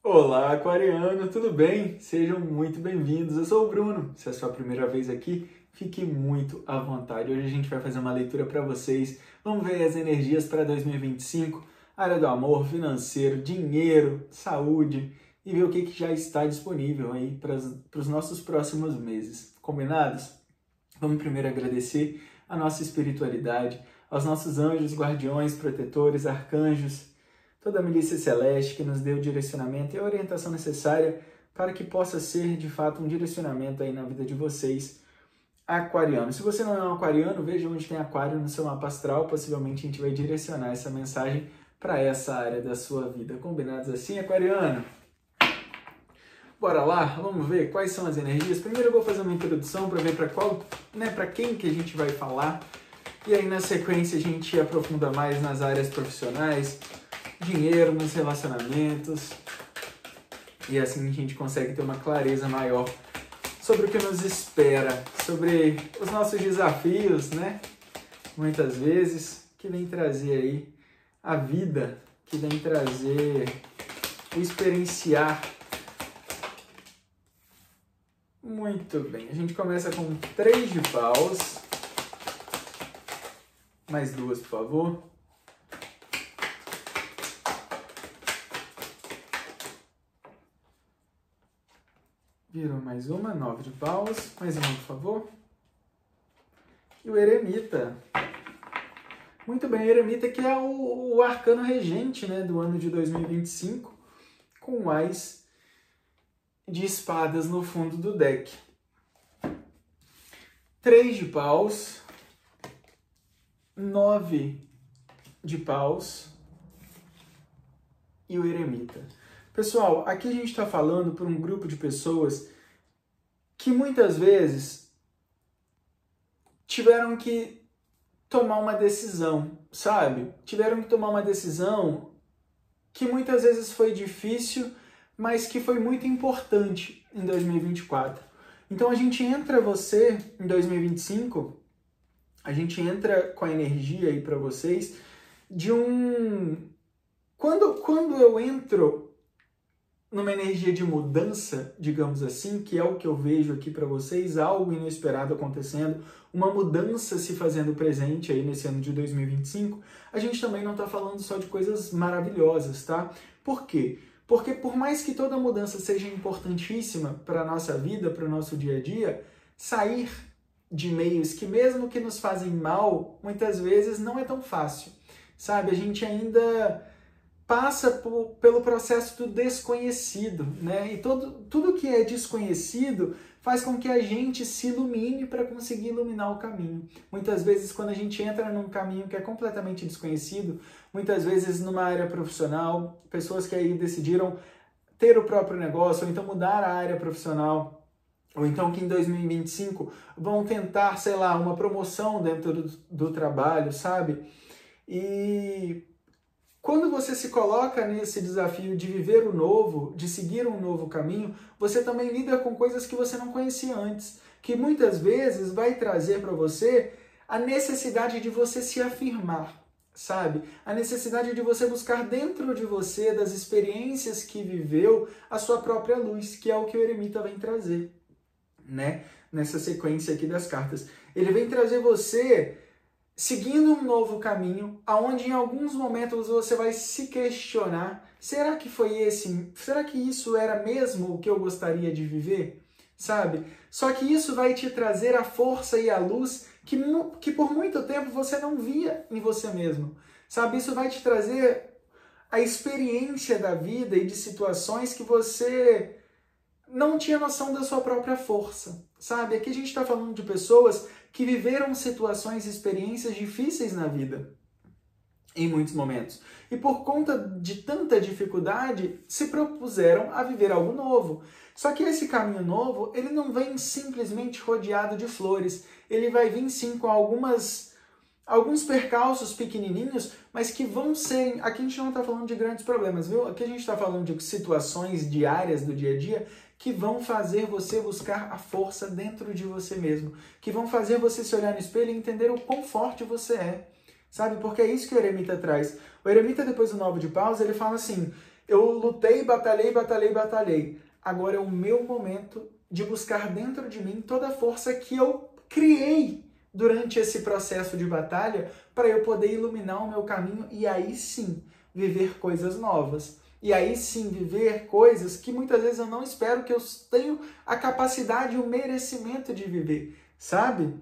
Olá, aquariano, tudo bem? Sejam muito bem-vindos. Eu sou o Bruno. Se é a sua primeira vez aqui, fique muito à vontade. Hoje a gente vai fazer uma leitura para vocês. Vamos ver as energias para 2025, área do amor, financeiro, dinheiro, saúde e ver o que já está disponível aí para os nossos próximos meses. Combinados? Vamos primeiro agradecer a nossa espiritualidade, aos nossos anjos, guardiões, protetores, arcanjos, toda a milícia celeste que nos deu o direcionamento e a orientação necessária para que possa ser, de fato, um direcionamento aí na vida de vocês, aquarianos. Se você não é um aquariano, veja onde tem aquário no seu mapa astral, possivelmente a gente vai direcionar essa mensagem para essa área da sua vida. Combinados assim, aquariano? Bora lá, vamos ver quais são as energias. Primeiro eu vou fazer uma introdução para ver para quem que a gente vai falar. E aí na sequência a gente aprofunda mais nas áreas profissionais, dinheiro, nos relacionamentos. E assim a gente consegue ter uma clareza maior sobre o que nos espera, sobre os nossos desafios, né? Muitas vezes, que vem trazer aí a vida, que vem trazer o experienciar. Muito bem, a gente começa com 3 de paus. Mais 2, por favor. Virou mais uma, 9 de paus. Mais uma, por favor. E o eremita. Muito bem, o eremita que é o arcano regente, né, do ano de 2025, com mais de espadas no fundo do deck. 3 de paus. 9 de paus e o eremita. Pessoal, aqui a gente está falando para um grupo de pessoas que muitas vezes tiveram que tomar uma decisão, sabe? Tiveram que tomar uma decisão que muitas vezes foi difícil, mas que foi muito importante em 2024. Então a gente entra em 2025, a gente entra com a energia aí para vocês de um... Quando eu entro numa energia de mudança, digamos assim, que é o que eu vejo aqui para vocês, algo inesperado acontecendo, uma mudança se fazendo presente aí nesse ano de 2025, a gente também não está falando só de coisas maravilhosas, tá? Por quê? Porque por mais que toda mudança seja importantíssima para a nossa vida, para o nosso dia a dia, sair de meios que mesmo que nos fazem mal, muitas vezes não é tão fácil, sabe? A gente ainda passa pelo processo do desconhecido, né? E tudo que é desconhecido faz com que a gente se ilumine para conseguir iluminar o caminho. Muitas vezes, quando a gente entra num caminho que é completamente desconhecido, muitas vezes numa área profissional, pessoas que aí decidiram ter o próprio negócio, ou então mudar a área profissional, ou então que em 2025 vão tentar, sei lá, uma promoção dentro do trabalho, sabe? E quando você se coloca nesse desafio de viver o novo, de seguir um novo caminho, você também lida com coisas que você não conhecia antes, que muitas vezes vai trazer para você a necessidade de você se afirmar, sabe? A necessidade de você buscar dentro de você, das experiências que viveu, a sua própria luz, que é o que o eremita vem trazer, né? Nessa sequência aqui das cartas. Ele vem trazer você seguindo um novo caminho, aonde em alguns momentos você vai se questionar, será que será que isso era mesmo o que eu gostaria de viver? Sabe? Só que isso vai te trazer a força e a luz que por muito tempo você não via em você mesmo, sabe? Isso vai te trazer a experiência da vida e de situações que você não tinha noção da sua própria força, sabe? Aqui a gente está falando de pessoas que viveram situações e experiências difíceis na vida, em muitos momentos. E por conta de tanta dificuldade, se propuseram a viver algo novo. Só que esse caminho novo, ele não vem simplesmente rodeado de flores. Ele vai vir sim com alguns percalços pequenininhos, mas que vão ser... Aqui a gente não está falando de grandes problemas, viu? Aqui a gente está falando de situações diárias do dia a dia que vão fazer você buscar a força dentro de você mesmo, que vão fazer você se olhar no espelho e entender o quão forte você é, sabe? Porque é isso que o eremita traz. O eremita, depois do 9 de paus, ele fala assim, Eu lutei, batalhei, batalhei, batalhei. Agora é o meu momento de buscar dentro de mim toda a força que eu criei durante esse processo de batalha para eu poder iluminar o meu caminho e aí sim viver coisas novas. E aí sim viver coisas que muitas vezes eu não espero, que eu tenho a capacidade e o merecimento de viver, sabe?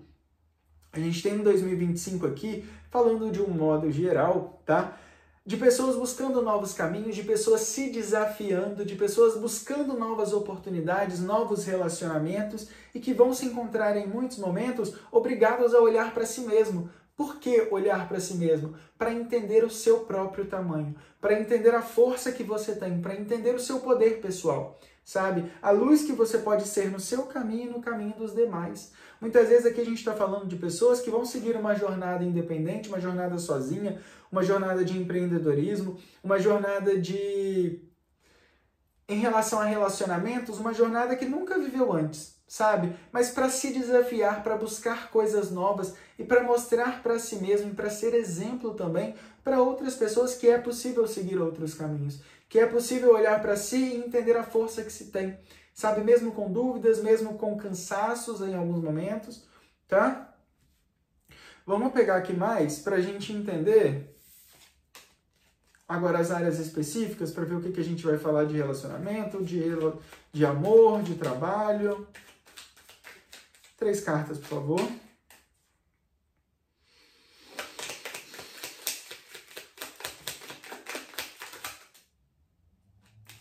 A gente tem um 2025 aqui, falando de um modo geral, tá? De pessoas buscando novos caminhos, de pessoas se desafiando, de pessoas buscando novas oportunidades, novos relacionamentos e que vão se encontrar em muitos momentos obrigados a olhar para si mesmo. Por que olhar para si mesmo? Para entender o seu próprio tamanho, para entender a força que você tem, para entender o seu poder pessoal, sabe? A luz que você pode ser no seu caminho e no caminho dos demais. Muitas vezes aqui a gente está falando de pessoas que vão seguir uma jornada independente, uma jornada sozinha, uma jornada de empreendedorismo, uma jornada em relação a relacionamentos, uma jornada que nunca viveu antes, sabe? Mas para se desafiar, para buscar coisas novas e para mostrar para si mesmo e para ser exemplo também para outras pessoas que é possível seguir outros caminhos, que é possível olhar para si e entender a força que se tem, sabe? Mesmo com dúvidas, mesmo com cansaços em alguns momentos, tá? Vamos pegar aqui mais para a gente entender agora as áreas específicas, para ver o que a gente vai falar de relacionamento, de amor, de trabalho. 3 cartas, por favor.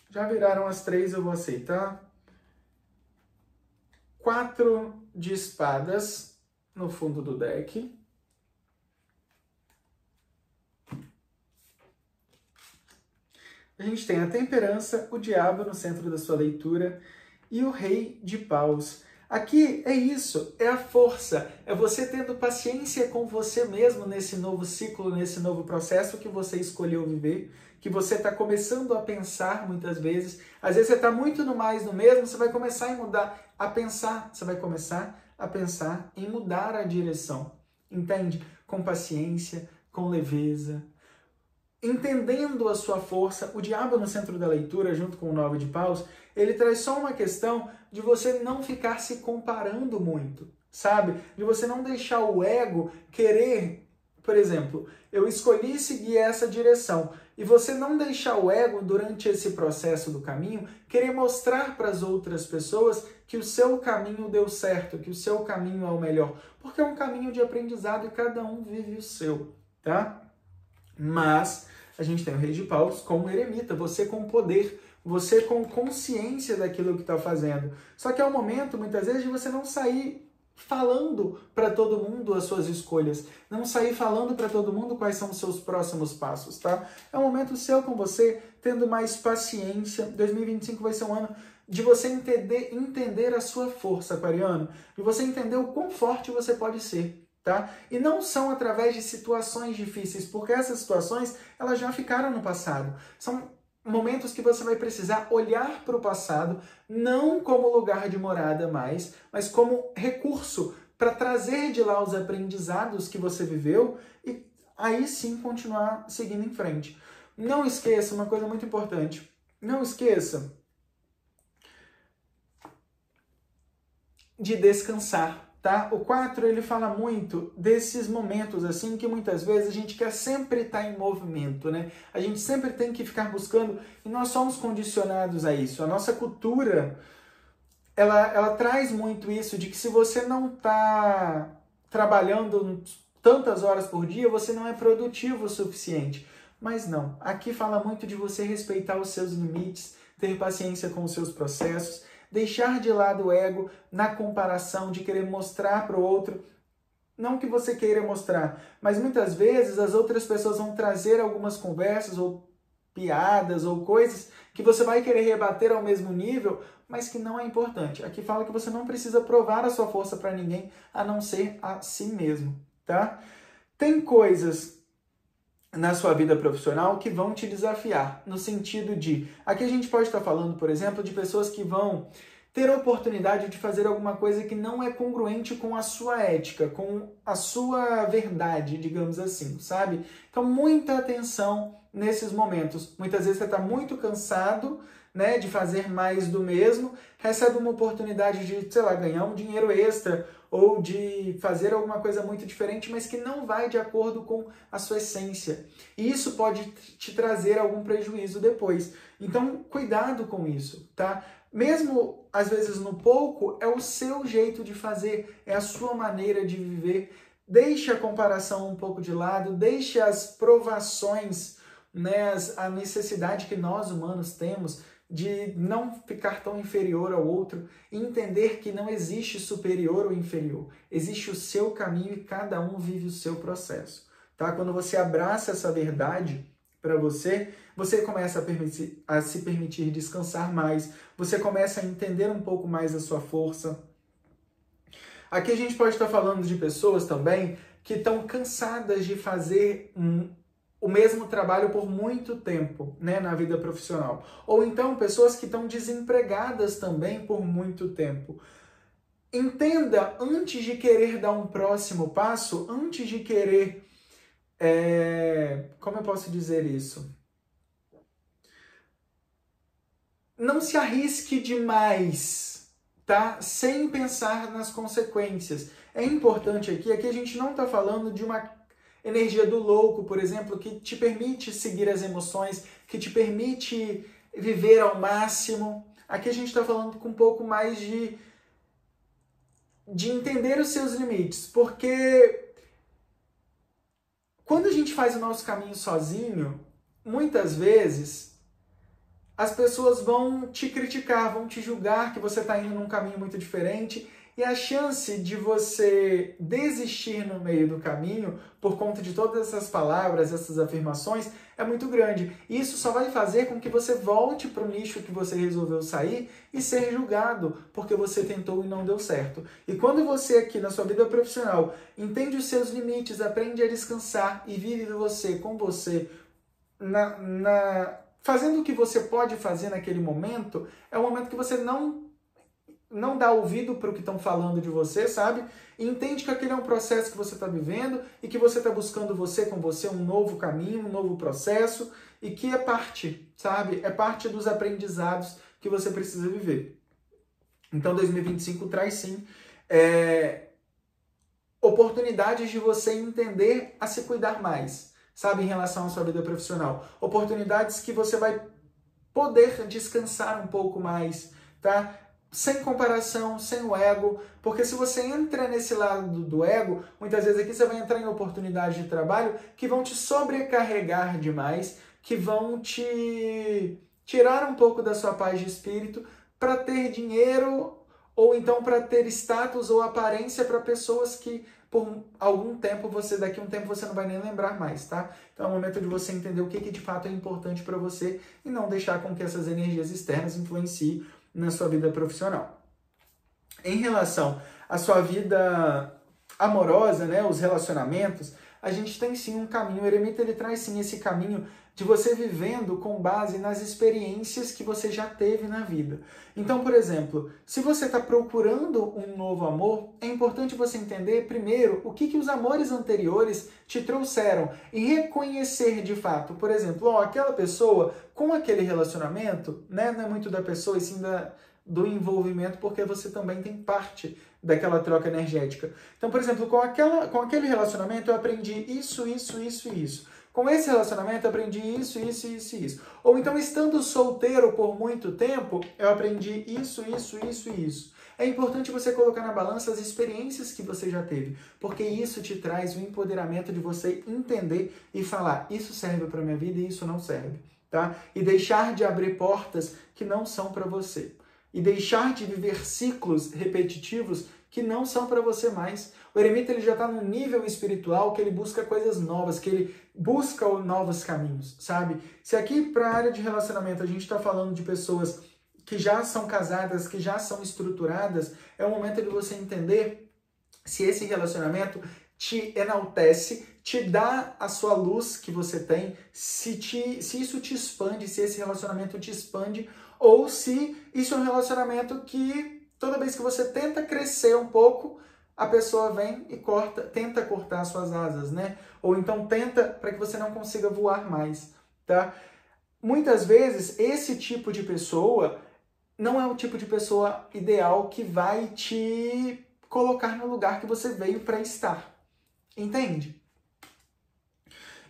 Já viraram as 3, eu vou aceitar. 4 de espadas no fundo do deck. A gente tem a temperança, o diabo no centro da sua leitura e o rei de paus. Aqui é isso, é a força, é você tendo paciência com você mesmo nesse novo ciclo, nesse novo processo que você escolheu viver, que você está começando a pensar muitas vezes. Às vezes você está muito no mais no mesmo, você vai começar a mudar, a pensar, você vai começar a pensar em mudar a direção, entende? Com paciência, com leveza, entendendo a sua força. O diabo no centro da leitura, junto com o 9 de paus, ele traz só uma questão de você não ficar se comparando muito, sabe? De você não deixar o ego querer, por exemplo, eu escolhi seguir essa direção, e você não deixar o ego, durante esse processo do caminho, querer mostrar para as outras pessoas que o seu caminho deu certo, que o seu caminho é o melhor, porque é um caminho de aprendizado e cada um vive o seu, tá? Mas a gente tem o rei de paus com o eremita, você com poder, você com consciência daquilo que está fazendo. Só que é o momento, muitas vezes, de você não sair falando para todo mundo as suas escolhas, não sair falando para todo mundo quais são os seus próximos passos, tá? É um momento seu com você, tendo mais paciência. 2025 vai ser um ano de você entender a sua força, aquariano, de você entender o quão forte você pode ser, tá? E não são através de situações difíceis, porque essas situações, elas já ficaram no passado. São momentos que você vai precisar olhar para o passado, não como lugar de morada mais, mas como recurso para trazer de lá os aprendizados que você viveu e aí sim continuar seguindo em frente. Não esqueça uma coisa muito importante. Não esqueça de descansar. Tá? O 4, ele fala muito desses momentos assim que muitas vezes a gente quer sempre estar em movimento, né? A gente sempre tem que ficar buscando e nós somos condicionados a isso. A nossa cultura, ela traz muito isso de que se você não está trabalhando tantas horas por dia, você não é produtivo o suficiente. Mas não, aqui fala muito de você respeitar os seus limites, ter paciência com os seus processos, deixar de lado o ego na comparação de querer mostrar para o outro, não que você queira mostrar, mas muitas vezes as outras pessoas vão trazer algumas conversas ou piadas ou coisas que você vai querer rebater ao mesmo nível, mas que não é importante. Aqui fala que você não precisa provar a sua força para ninguém, a não ser a si mesmo, tá? Tem coisas na sua vida profissional que vão te desafiar, no sentido de... Aqui a gente pode estar falando, por exemplo, de pessoas que vão ter a oportunidade de fazer alguma coisa que não é congruente com a sua ética, com a sua verdade, digamos assim, sabe? Então, muita atenção nesses momentos. Muitas vezes você está muito cansado, né, de fazer mais do mesmo, recebe uma oportunidade de, sei lá, ganhar um dinheiro extra ou de fazer alguma coisa muito diferente, mas que não vai de acordo com a sua essência. E isso pode te trazer algum prejuízo depois. Então, cuidado com isso, tá? Mesmo, às vezes, no pouco, é o seu jeito de fazer, é a sua maneira de viver. Deixe a comparação um pouco de lado, deixe as provações, né, a necessidade que nós humanos temos de não ficar tão inferior ao outro e entender que não existe superior ou inferior. Existe o seu caminho e cada um vive o seu processo, tá? Quando você abraça essa verdade para você, você começa a se permitir descansar mais, você começa a entender um pouco mais a sua força. Aqui a gente pode estar falando de pessoas também que estão cansadas de fazer o mesmo trabalho por muito tempo, né, na vida profissional. Ou então pessoas que estão desempregadas também por muito tempo. Entenda, antes de querer dar um próximo passo, antes de querer... como eu posso dizer isso? Não se arrisque demais, tá? Sem pensar nas consequências. É importante aqui a gente não está falando de uma energia do louco, por exemplo, que te permite seguir as emoções, que te permite viver ao máximo. Aqui a gente está falando com um pouco mais de entender os seus limites, porque quando a gente faz o nosso caminho sozinho, muitas vezes as pessoas vão te criticar, vão te julgar que você está indo num caminho muito diferente. E a chance de você desistir no meio do caminho, por conta de todas essas palavras, essas afirmações, é muito grande. E isso só vai fazer com que você volte para o nicho que você resolveu sair e ser julgado, porque você tentou e não deu certo. E quando você aqui na sua vida profissional entende os seus limites, aprende a descansar e vive você com você, fazendo o que você pode fazer naquele momento, é o momento que você não dá ouvido para o que estão falando de você, sabe? E entende que aquele é um processo que você está vivendo e que você está buscando você com você um novo caminho, um novo processo e que é parte, sabe? É parte dos aprendizados que você precisa viver. Então 2025 traz sim oportunidades de você entender a se cuidar mais, sabe? Em relação à sua vida profissional. Oportunidades que você vai poder descansar um pouco mais, tá? Sem comparação, sem o ego, porque se você entra nesse lado do ego, muitas vezes aqui você vai entrar em oportunidades de trabalho que vão te sobrecarregar demais, que vão te tirar um pouco da sua paz de espírito para ter dinheiro ou então para ter status ou aparência para pessoas que por algum tempo daqui a um tempo você não vai nem lembrar mais, tá? Então é o momento de você entender o que de fato é importante para você e não deixar com que essas energias externas influenciem na sua vida profissional. Em relação à sua vida amorosa, né, os relacionamentos, a gente tem sim um caminho. O eremita ele traz sim esse caminho de você vivendo com base nas experiências que você já teve na vida. Então, por exemplo, se você está procurando um novo amor, é importante você entender primeiro o que os amores anteriores te trouxeram e reconhecer de fato. Por exemplo, aquela pessoa com aquele relacionamento, né, não é muito da pessoa e sim do envolvimento, porque você também tem parte daquela troca energética. Então, por exemplo, com aquele relacionamento eu aprendi isso, isso, isso e isso. Com esse relacionamento eu aprendi isso, isso, isso e isso. Ou então, estando solteiro por muito tempo, eu aprendi isso, isso, isso e isso. É importante você colocar na balança as experiências que você já teve, porque isso te traz o empoderamento de você entender e falar, isso serve para minha vida e isso não serve, tá? E deixar de abrir portas que não são para você. E deixar de viver ciclos repetitivos que não são para você mais. O eremita ele já está num nível espiritual que ele busca coisas novas, que ele busca novos caminhos, sabe? Se aqui para a área de relacionamento a gente está falando de pessoas que já são casadas, que já são estruturadas, é o momento de você entender se esse relacionamento te enaltece, te dá a sua luz que você tem, se isso te expande, se esse relacionamento te expande, ou se isso é um relacionamento que toda vez que você tenta crescer um pouco, a pessoa vem e tenta cortar suas asas, né? Ou então tenta para que você não consiga voar mais, tá? Muitas vezes, esse tipo de pessoa não é o tipo de pessoa ideal que vai te colocar no lugar que você veio para estar. Entende?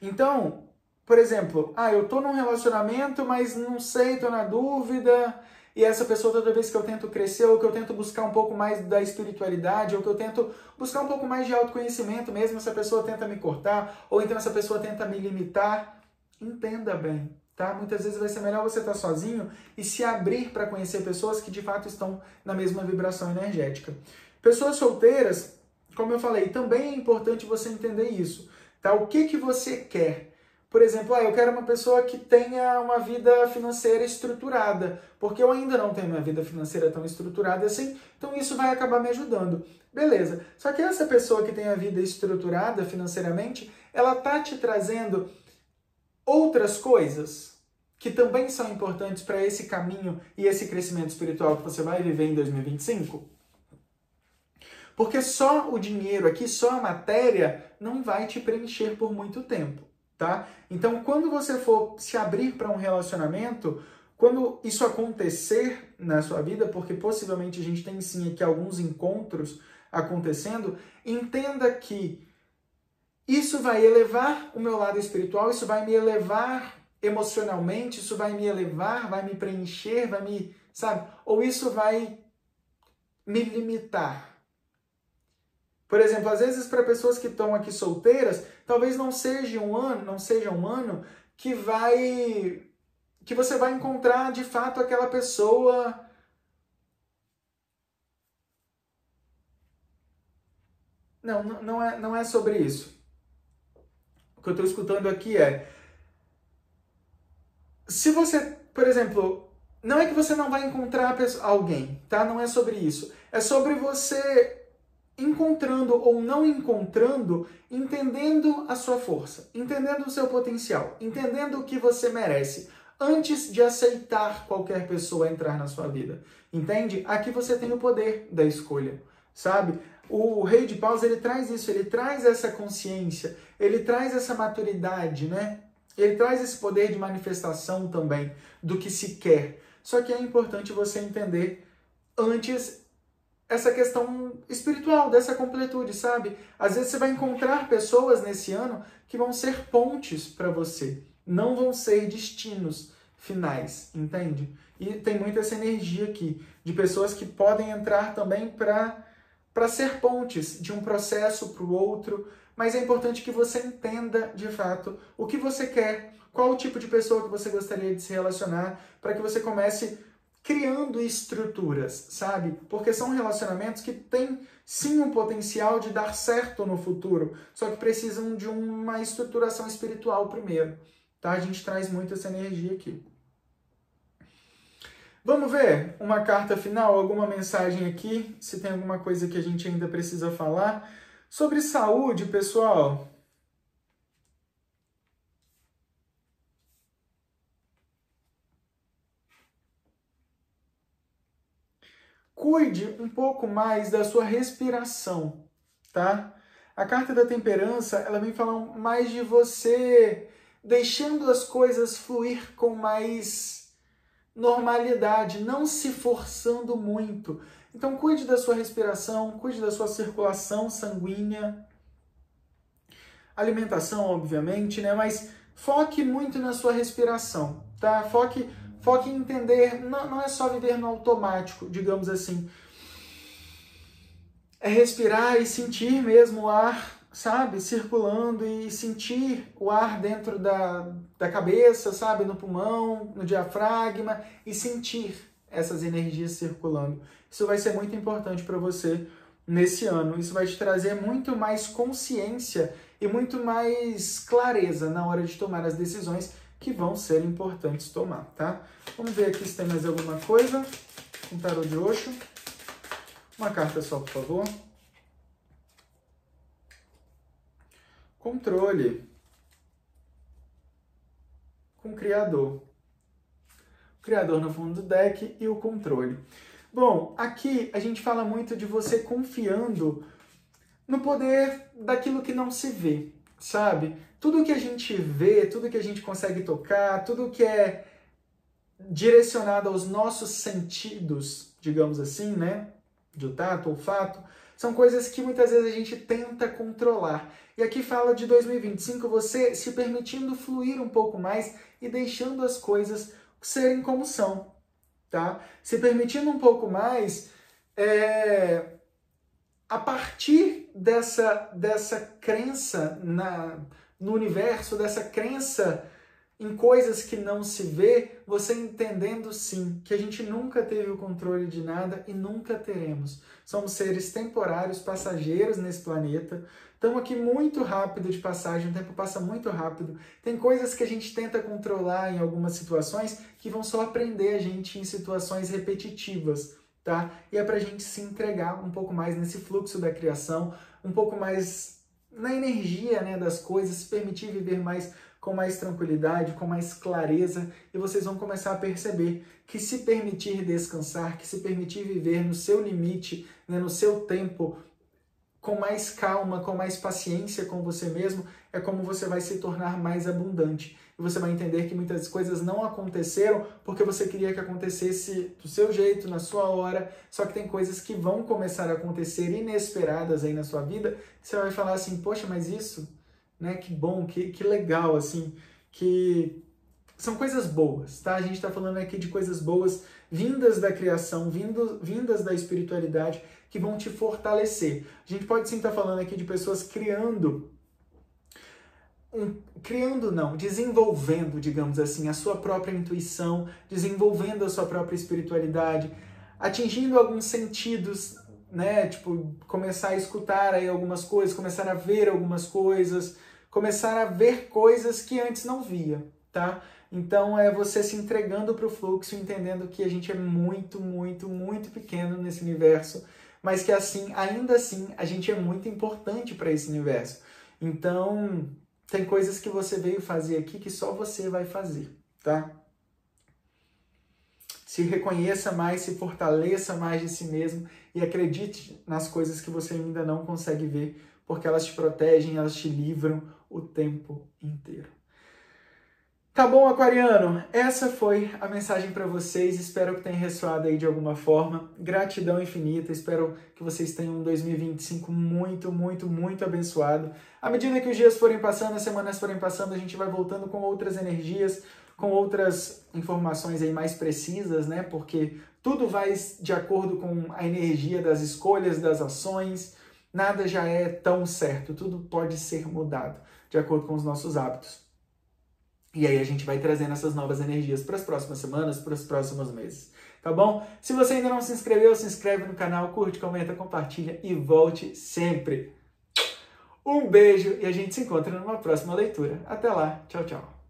Então, por exemplo, eu tô num relacionamento, mas não sei, tô na dúvida, e essa pessoa, toda vez que eu tento crescer, ou que eu tento buscar um pouco mais da espiritualidade, ou que eu tento buscar um pouco mais de autoconhecimento mesmo, essa pessoa tenta me cortar, ou então essa pessoa tenta me limitar. Entenda bem, tá? Muitas vezes vai ser melhor você estar sozinho e se abrir para conhecer pessoas que de fato estão na mesma vibração energética. Pessoas solteiras, como eu falei, também é importante você entender isso, tá? O que você quer? Por exemplo, eu quero uma pessoa que tenha uma vida financeira estruturada, porque eu ainda não tenho uma vida financeira tão estruturada assim, então isso vai acabar me ajudando. Beleza. Só que essa pessoa que tem a vida estruturada financeiramente, ela tá te trazendo outras coisas que também são importantes para esse caminho e esse crescimento espiritual que você vai viver em 2025? Porque só o dinheiro aqui, só a matéria, não vai te preencher por muito tempo, tá? Então, quando você for se abrir para um relacionamento, quando isso acontecer na sua vida, porque possivelmente a gente tem sim aqui alguns encontros acontecendo, entenda que isso vai elevar o meu lado espiritual, isso vai me elevar emocionalmente, isso vai me elevar, vai me preencher, vai me, sabe? Ou isso vai me limitar. Por exemplo, às vezes para pessoas que estão aqui solteiras, talvez não seja um ano que você vai encontrar de fato aquela pessoa. Não é sobre isso. O que eu estou escutando aqui é, se você, por exemplo, não é que você não vai encontrar alguém, tá? Não é sobre isso. É sobre você encontrando ou não encontrando, entendendo a sua força, entendendo o seu potencial, entendendo o que você merece, antes de aceitar qualquer pessoa entrar na sua vida. Entende? Aqui você tem o poder da escolha, sabe? O Rei de Paus, ele traz isso, ele traz essa consciência, ele traz essa maturidade, né? Ele traz esse poder de manifestação também do que se quer. Só que é importante você entender antes essa questão espiritual, dessa completude, sabe? Às vezes você vai encontrar pessoas nesse ano que vão ser pontes para você, não vão ser destinos finais, entende? E tem muito essa energia aqui, de pessoas que podem entrar também para ser pontes de um processo para o outro, mas é importante que você entenda, de fato, o que você quer, qual o tipo de pessoa que você gostaria de se relacionar, para que você comece criando estruturas, sabe? Porque são relacionamentos que têm sim um potencial de dar certo no futuro, só que precisam de uma estruturação espiritual primeiro, tá? A gente traz muito essa energia aqui. Vamos ver uma carta final, alguma mensagem aqui, se tem alguma coisa que a gente ainda precisa falar. Sobre saúde, pessoal. Cuide um pouco mais da sua respiração, tá? A carta da temperança, ela vem falar mais de você deixando as coisas fluir com mais normalidade, não se forçando muito. Então, cuide da sua respiração, cuide da sua circulação sanguínea, alimentação, obviamente, né? Mas foque muito na sua respiração, tá? Foque em entender, não é só viver no automático, digamos assim. É respirar e sentir mesmo o ar, sabe? Circulando e sentir o ar dentro da cabeça, sabe? No pulmão, no diafragma e sentir essas energias circulando. Isso vai ser muito importante para você nesse ano. Isso vai te trazer muito mais consciência e muito mais clareza na hora de tomar as decisões que vão ser importantes tomar, tá? Vamos ver aqui se tem mais alguma coisa. Um tarô de Osho. Uma carta só, por favor. Controle. Com o Criador. o criador no fundo do deck e o controle. Bom, aqui a gente fala muito de você confiando no poder daquilo que não se vê, sabe? Tudo que a gente vê, tudo que a gente consegue tocar, tudo que é direcionado aos nossos sentidos, digamos assim, né? De tato, olfato, são coisas que muitas vezes a gente tenta controlar. E aqui fala de 2025, você se permitindo fluir um pouco mais e deixando as coisas serem como são, tá? Se permitindo um pouco mais, a partir dessa crença no universo, dessa crença em coisas que não se vê, você entendendo sim, que a gente nunca teve o controle de nada e nunca teremos. Somos seres temporários, passageiros nesse planeta. Estamos aqui muito rápido de passagem, o tempo passa muito rápido. Tem coisas que a gente tenta controlar em algumas situações que vão só prender a gente em situações repetitivas, tá? E é pra gente se entregar um pouco mais nesse fluxo da criação, um pouco mais na energia, né, das coisas, se permitir viver mais com mais tranquilidade, com mais clareza, e vocês vão começar a perceber que se permitir descansar, que se permitir viver no seu limite, né, no seu tempo, com mais calma, com mais paciência com você mesmo, é como você vai se tornar mais abundante. E você vai entender que muitas coisas não aconteceram porque você queria que acontecesse do seu jeito, na sua hora, só que tem coisas que vão começar a acontecer inesperadas aí na sua vida, que você vai falar assim, poxa, mas isso, né, que bom, que legal, assim, que são coisas boas, tá? A gente está falando aqui de coisas boas vindas da criação, vindas da espiritualidade, que vão te fortalecer. A gente pode sim estar falando aqui de pessoas desenvolvendo, digamos assim, a sua própria intuição, desenvolvendo a sua própria espiritualidade, atingindo alguns sentidos, né? Tipo, começar a escutar aí algumas coisas, começar a ver algumas coisas, começar a ver coisas que antes não via, tá? Então é você se entregando para o fluxo, entendendo que a gente é muito, muito, muito pequeno nesse universo, mas que assim, ainda assim, a gente é muito importante para esse universo. Então, tem coisas que você veio fazer aqui que só você vai fazer, tá? Se reconheça mais, se fortaleça mais de si mesmo e acredite nas coisas que você ainda não consegue ver, porque elas te protegem, elas te livram o tempo inteiro. Tá bom, aquariano? Essa foi a mensagem para vocês. Espero que tenha ressoado aí de alguma forma. Gratidão infinita. Espero que vocês tenham um 2025 muito, muito, muito abençoado. À medida que os dias forem passando, as semanas forem passando, a gente vai voltando com outras energias, com outras informações aí mais precisas, né? Porque tudo vai de acordo com a energia das escolhas, das ações. Nada já é tão certo. Tudo pode ser mudado de acordo com os nossos hábitos. E aí a gente vai trazendo essas novas energias para as próximas semanas, para os próximos meses, tá bom? Se você ainda não se inscreveu, se inscreve no canal, curte, comenta, compartilha e volte sempre. Um beijo e a gente se encontra numa próxima leitura. Até lá, tchau, tchau.